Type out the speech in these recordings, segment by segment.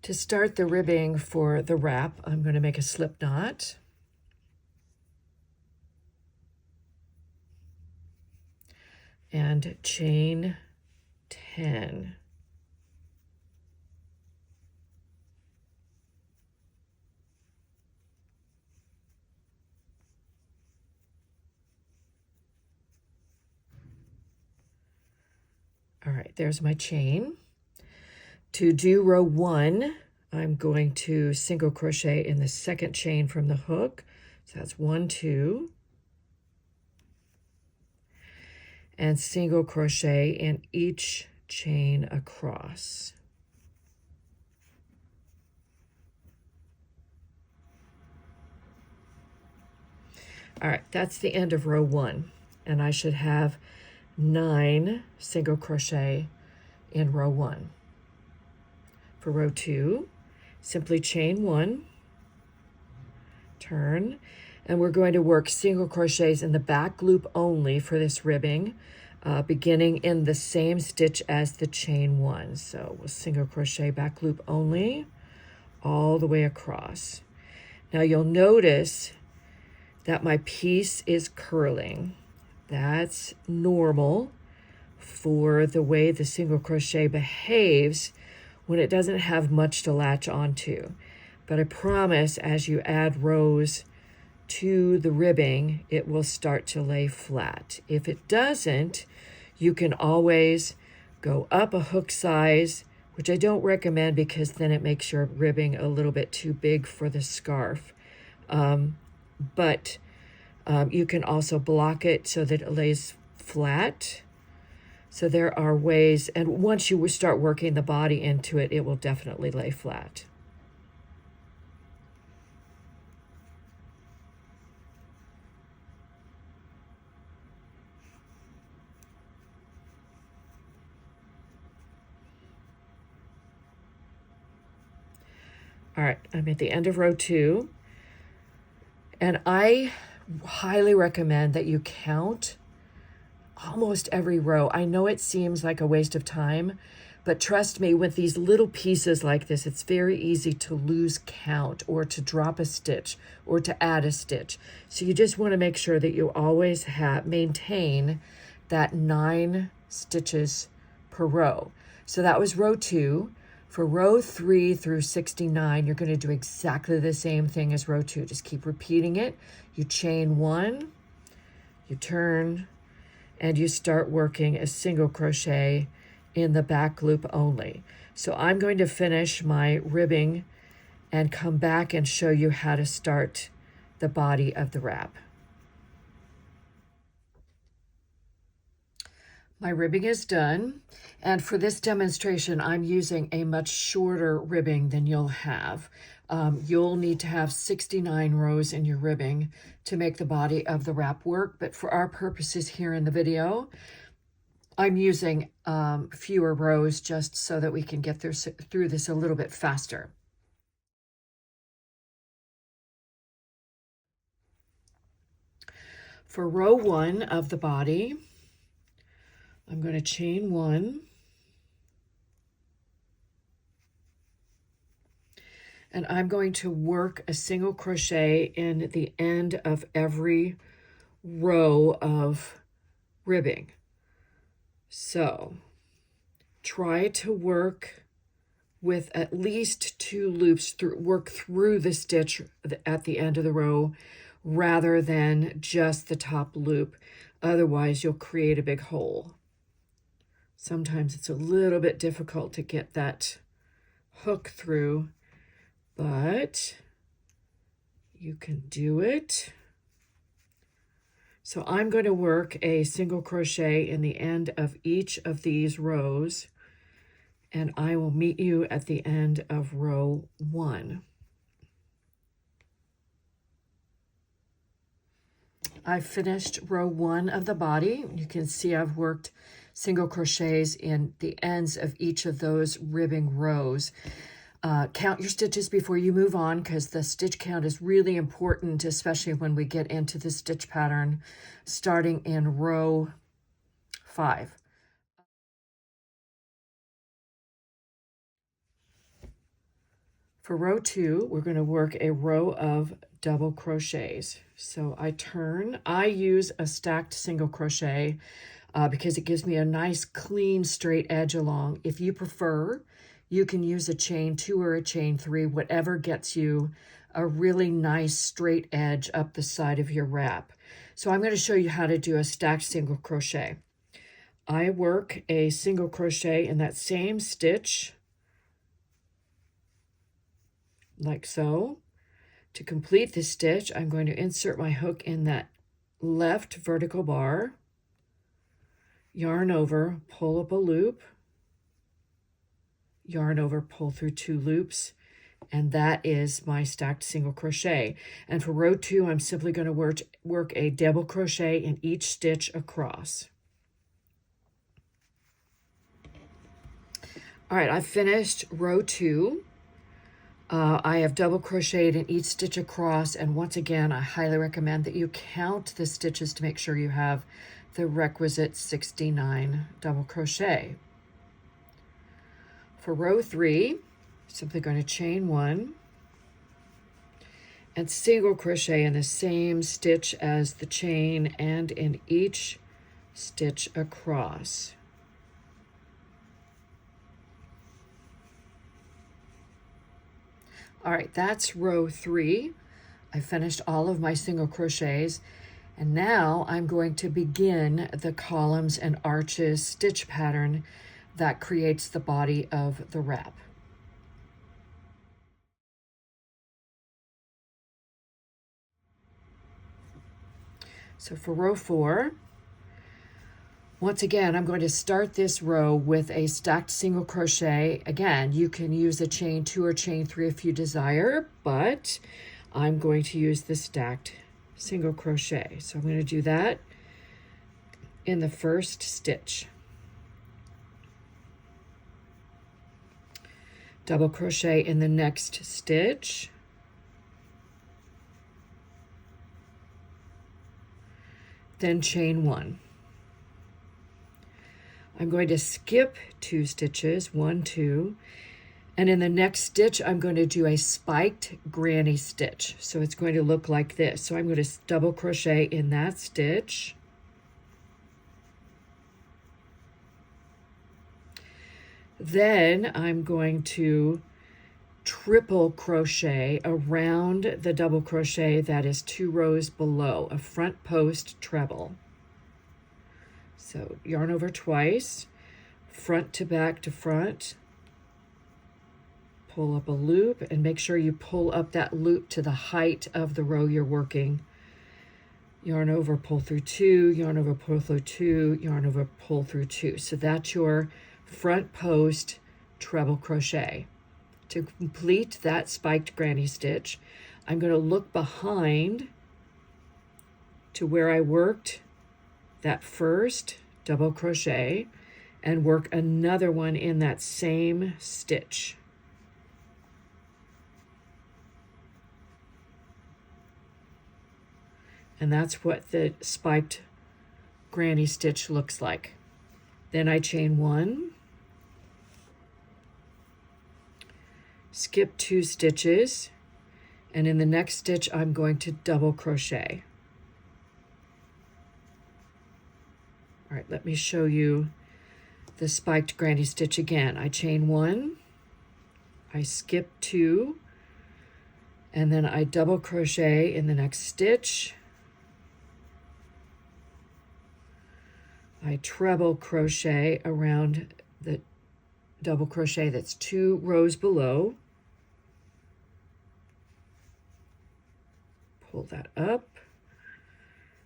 To start the ribbing for the wrap, I'm going to make a slip knot. And chain 10. All right, there's my chain. To do row 1, I'm going to single crochet in the second chain from the hook. So that's 1, 2. And single crochet in each chain across. All right, that's the end of row 1. And I should have 9 single crochet in row 1. For row 2, simply chain 1, turn, and we're going to work single crochets in the back loop only for this ribbing, beginning in the same stitch as the chain 1. So we'll single crochet back loop only all the way across. Now you'll notice that my piece is curling. That's normal for the way the single crochet behaves when it doesn't have much to latch onto. But I promise as you add rows to the ribbing, it will start to lay flat. If it doesn't, you can always go up a hook size, which I don't recommend because then it makes your ribbing a little bit too big for the scarf. But you can also block it so that it lays flat. So there are ways, and once you start working the body into it, it will definitely lay flat. All right, I'm at the end of row 2, and I highly recommend that you count almost every row. I know it seems like a waste of time, but trust me, with these little pieces like this, it's very easy to lose count or to drop a stitch or to add a stitch. So you just want to make sure that you always maintain that 9 stitches per row. So that was row 2. For row 3 through 69, you're going to do exactly the same thing as row 2. Just keep repeating it. You chain 1, you turn, and you start working a single crochet in the back loop only. So I'm going to finish my ribbing and come back and show you how to start the body of the wrap. My ribbing is done, and for this demonstration, I'm using a much shorter ribbing than you'll have. You'll need to have 69 rows in your ribbing to make the body of the wrap work, but for our purposes here in the video, I'm using fewer rows just so that we can get through this a little bit faster. For row 1 of the body, I'm going to chain 1, and I'm going to work a single crochet in the end of every row of ribbing. So try to work with at least 2 loops, work through the stitch at the end of the row rather than just the top loop. Otherwise, you'll create a big hole. Sometimes it's a little bit difficult to get that hook through, but you can do it. So I'm going to work a single crochet in the end of each of these rows, and I will meet you at the end of row 1. I finished row 1 of the body. You can see I've worked single crochets in the ends of each of those ribbing rows. Count your stitches before you move on because the stitch count is really important, especially when we get into the stitch pattern starting in row 5. For row 2, we're going to work a row of double crochets. So I use a stacked single crochet because it gives me a nice clean straight edge along. If you prefer, you can use a chain 2 or a chain 3, whatever gets you a really nice straight edge up the side of your wrap. So I'm going to show you how to do a stacked single crochet. I work a single crochet in that same stitch, like so. To complete this stitch, I'm going to insert my hook in that left vertical bar, yarn over, pull up a loop, yarn over, pull through 2 loops, and that is my stacked single crochet. And for row 2, I'm simply going to work a double crochet in each stitch across. All right, I've finished row 2. I have double crocheted in each stitch across, and once again, I highly recommend that you count the stitches to make sure you have the requisite 69 double crochet. For row 3, simply going to chain 1 and single crochet in the same stitch as the chain and in each stitch across. All right, that's row 3. I finished all of my single crochets, and now I'm going to begin the columns and arches stitch pattern that creates the body of the wrap. So for row 4, once again, I'm going to start this row with a stacked single crochet. Again, you can use a chain 2 or chain 3 if you desire, but I'm going to use the stacked single crochet. So I'm going to do that in the first stitch. Double crochet in the next stitch. Then chain 1. I'm going to skip 2 stitches, 1, 2, and in the next stitch, I'm going to do a spiked granny stitch. So it's going to look like this. So I'm going to double crochet in that stitch. Then I'm going to triple crochet around the double crochet that is 2 rows below, a front post treble. So yarn over twice, front to back to front, pull up a loop, and make sure you pull up that loop to the height of the row you're working. Yarn over, pull through 2, yarn over, pull through 2, yarn over, pull through 2. So that's your front post treble crochet. To complete that spiked granny stitch, I'm going to look behind to where I worked that first double crochet and work another one in that same stitch. And that's what the spiked granny stitch looks like. Then I chain 1, skip 2 stitches, and in the next stitch I'm going to double crochet. All right, let me show you the spiked granny stitch again. I chain 1, I skip 2, and then I double crochet in the next stitch. I treble crochet around the double crochet that's 2 rows below. Pull that up,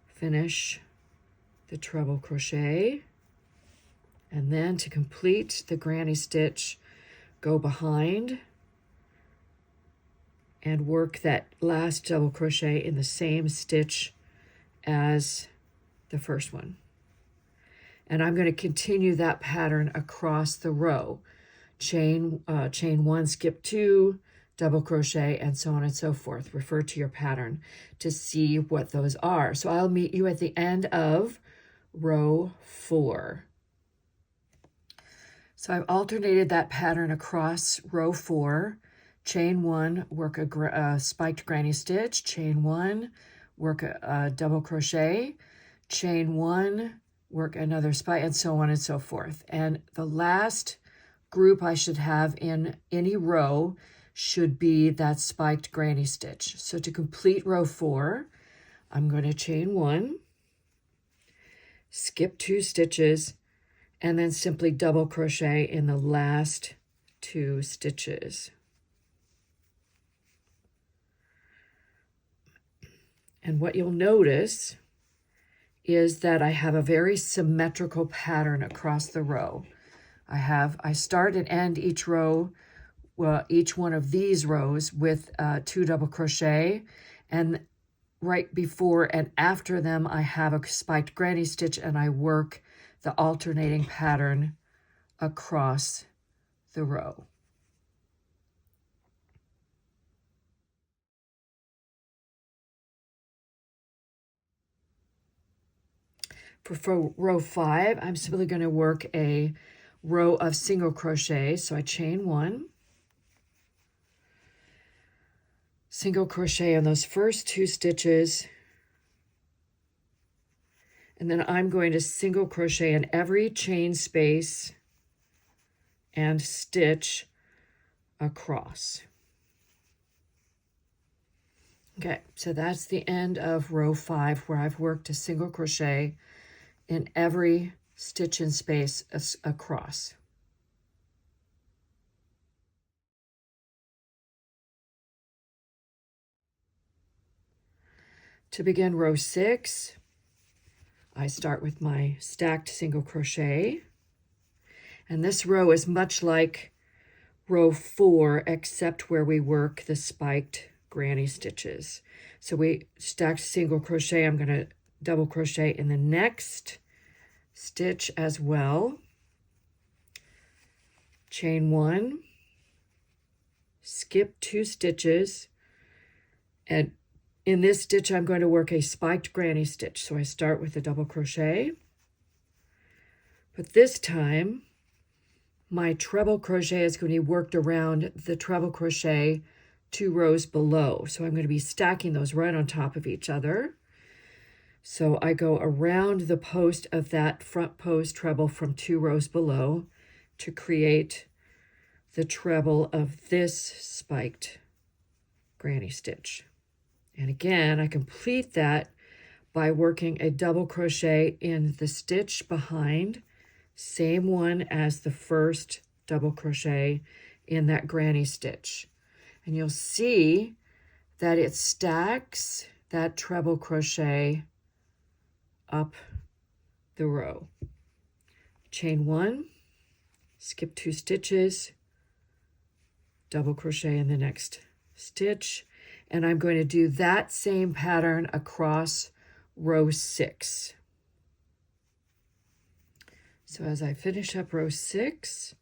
finish the treble crochet, and then to complete the granny stitch, go behind and work that last double crochet in the same stitch as the first one. And I'm going to continue that pattern across the row. Chain 1, skip 2, double crochet, and so on and so forth. Refer to your pattern to see what those are. So I'll meet you at the end of row 4. So I've alternated that pattern across row 4 chain 1, work a spiked granny stitch, chain 1, work a double crochet, chain 1, work another spike, and so on and so forth. And the last group I should have in any row should be that spiked granny stitch. So to complete row 4, I'm going to chain 1, skip 2 stitches, and then simply double crochet in the last 2 stitches. And what you'll notice is that I have a very symmetrical pattern across the row. I start and end each row, each one of these rows with 2 double crochet, and right before and after them I have a spiked granny stitch, and I work the alternating pattern across the row. For row 5, I'm simply going to work a row of single crochet. So I chain 1, single crochet in those first 2 stitches, and then I'm going to single crochet in every chain space and stitch across. Okay, so that's the end of row 5, where I've worked a single crochet in every stitch and space across. To begin row 6, I start with my stacked single crochet, and this row is much like row 4, except where we work the spiked granny stitches. So we stacked single crochet. I'm going to double crochet in the next stitch as well, chain 1, skip 2 stitches, and in this stitch I'm going to work a spiked granny stitch. So I start with a double crochet, but this time my treble crochet is going to be worked around the treble crochet 2 rows below. So I'm going to be stacking those right on top of each other. So I go around the post of that front post treble from 2 rows below to create the treble of this spiked granny stitch. And again, I complete that by working a double crochet in the stitch behind, same one as the first double crochet in that granny stitch. And you'll see that it stacks that treble crochet up the row. Chain 1, skip 2 stitches, double crochet in the next stitch, and I'm going to do that same pattern across row 6. So as I finish up row 6,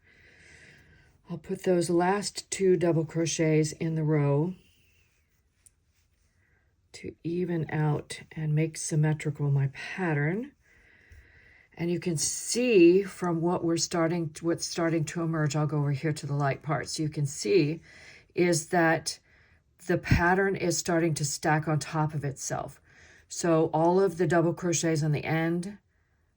I'll put those last 2 double crochets in the row to even out and make symmetrical my pattern. And you can see from what's starting to emerge, I'll go over here to the light part, so you can see is that the pattern is starting to stack on top of itself. So all of the double crochets on the end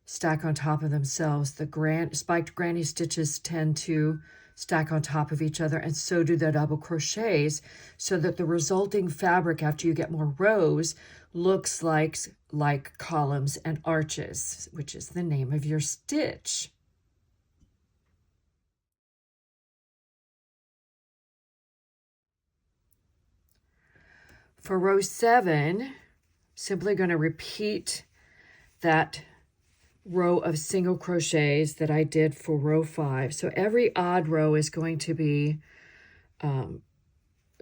stack on top of themselves. The spiked granny stitches tend to stack on top of each other, and so do the double crochets, so that the resulting fabric, after you get more rows, looks like columns and arches, which is the name of your stitch. For row 7, simply going to repeat that row of single crochets that I did for row 5. So every odd row is going to be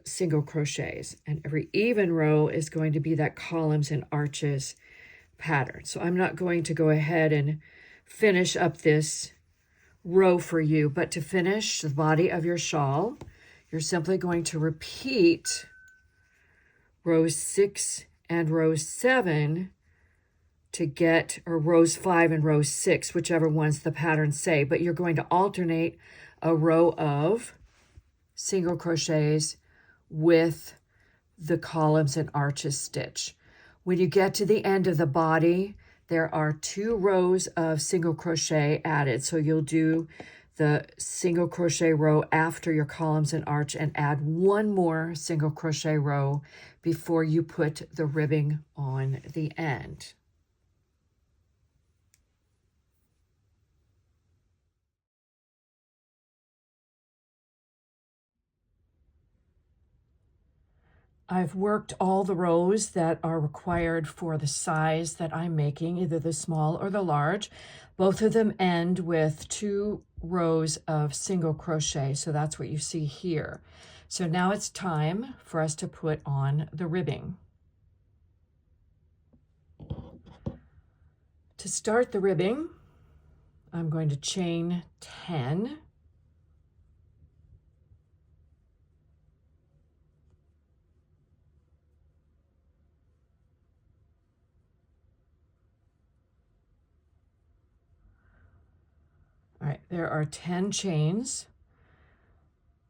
single crochets, and every even row is going to be that columns and arches pattern. So I'm not going to go ahead and finish up this row for you, but to finish the body of your shawl, you're simply going to repeat rows 6 and row 7 to get, or rows 5 and row 6, whichever ones the patterns say, but you're going to alternate a row of single crochets with the columns and arches stitch. When you get to the end of the body, there are 2 rows of single crochet added. So you'll do the single crochet row after your columns and arch and add 1 more single crochet row before you put the ribbing on the end. I've worked all the rows that are required for the size that I'm making, either the small or the large. Both of them end with 2 rows of single crochet, so that's what you see here. So now it's time for us to put on the ribbing. To start the ribbing, I'm going to chain 10. All right, there are 10 chains.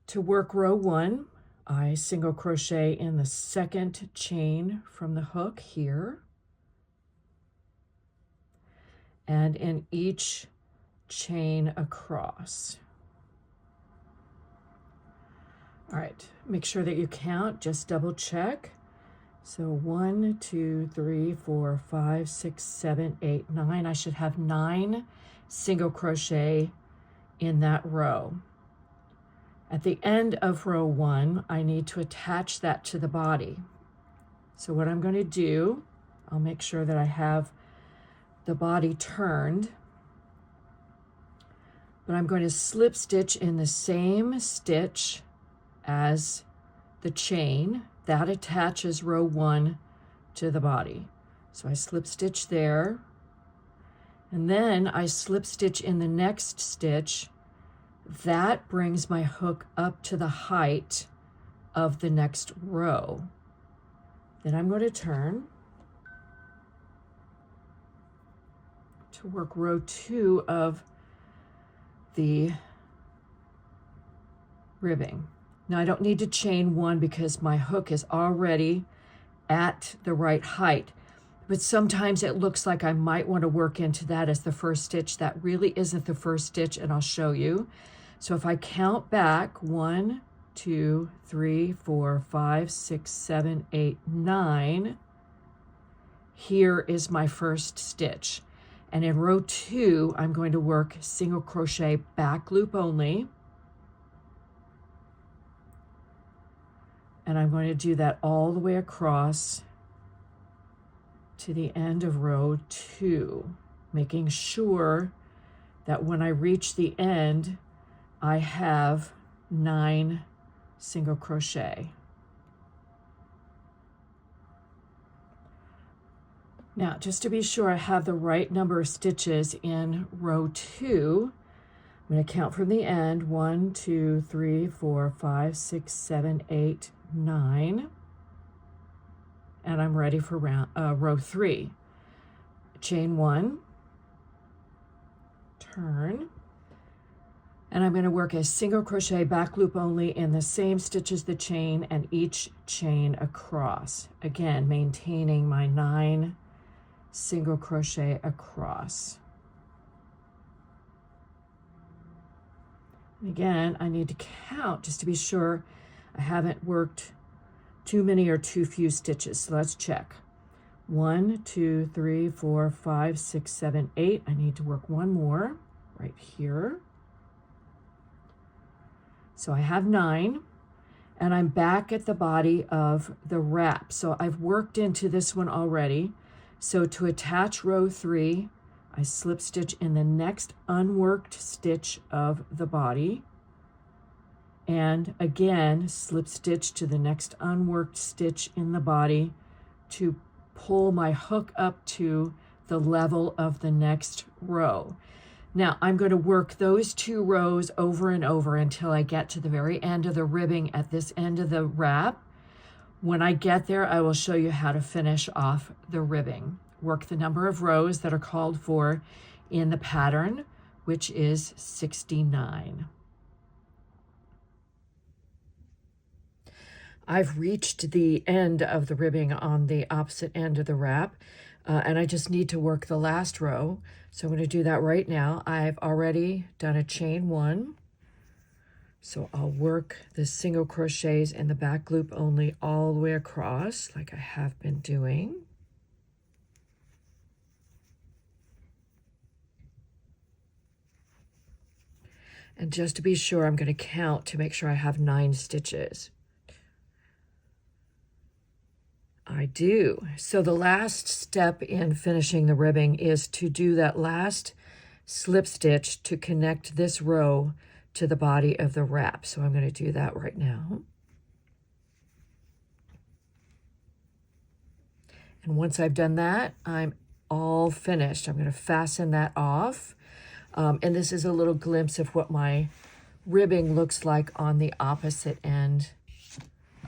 To work row 1, I single crochet in the 2nd chain from the hook here. And in each chain across. All right, make sure that you count, just double check. So 1, 2, 3, 4, 5, 6, 7, 8, 9. I should have 9 single crochet in that row. At the end of row 1, I need to attach that to the body. So what I'm going to do, I'll make sure that I have the body turned, but I'm going to slip stitch in the same stitch as the chain that attaches row 1 to the body. So I slip stitch there, and then I slip stitch in the next stitch. That brings my hook up to the height of the next row. Then I'm going to turn to work row 2 of the ribbing. Now I don't need to chain 1 because my hook is already at the right height, but sometimes it looks like I might want to work into that as the first stitch. That really isn't the first stitch, and I'll show you. So if I count back 1, 2, 3, 4, 5, 6, 7, 8, 9, here is my first stitch. And in row 2, I'm going to work single crochet back loop only. And I'm going to do that all the way across to the end of row 2, making sure that when I reach the end, I have 9 single crochet. Now, just to be sure I have the right number of stitches in row 2, I'm going to count from the end. 1, 2, 3, 4, 5, 6, 7, 8, 9. And I'm ready for row 3. Chain 1, turn, and I'm going to work a single crochet back loop only in the same stitch as the chain and each chain across. Again, maintaining my 9 single crochet across. And again, I need to count just to be sure I haven't worked too many or too few stitches. So let's check. 1, 2, 3, 4, 5, 6, 7, 8. I need to work 1 more right here. So I have 9, and I'm back at the body of the wrap. So I've worked into this one already. So to attach row 3, I slip stitch in the next unworked stitch of the body. And again, slip stitch to the next unworked stitch in the body to pull my hook up to the level of the next row. Now I'm going to work those 2 rows over and over until I get to the very end of the ribbing at this end of the wrap. When I get there, I will show you how to finish off the ribbing. Work the number of rows that are called for in the pattern, which is 69. I've reached the end of the ribbing on the opposite end of the wrap, and I just need to work the last row. So I'm going to do that right now. I've already done a chain 1. So I'll work the single crochets in the back loop only all the way across like I have been doing. And just to be sure, I'm going to count to make sure I have 9 stitches. I do. So the last step in finishing the ribbing is to do that last slip stitch to connect this row to the body of the wrap. So I'm going to do that right now. And once I've done that, I'm all finished. I'm going to fasten that off. And this is a little glimpse of what my ribbing looks like on the opposite end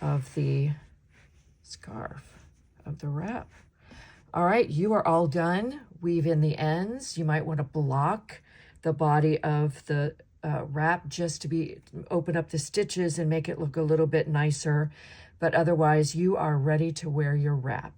of the scarf of the wrap. All right, you are all done. Weave in the ends. You might want to block the body of the wrap just to open up the stitches and make it look a little bit nicer. But otherwise, you are ready to wear your wrap.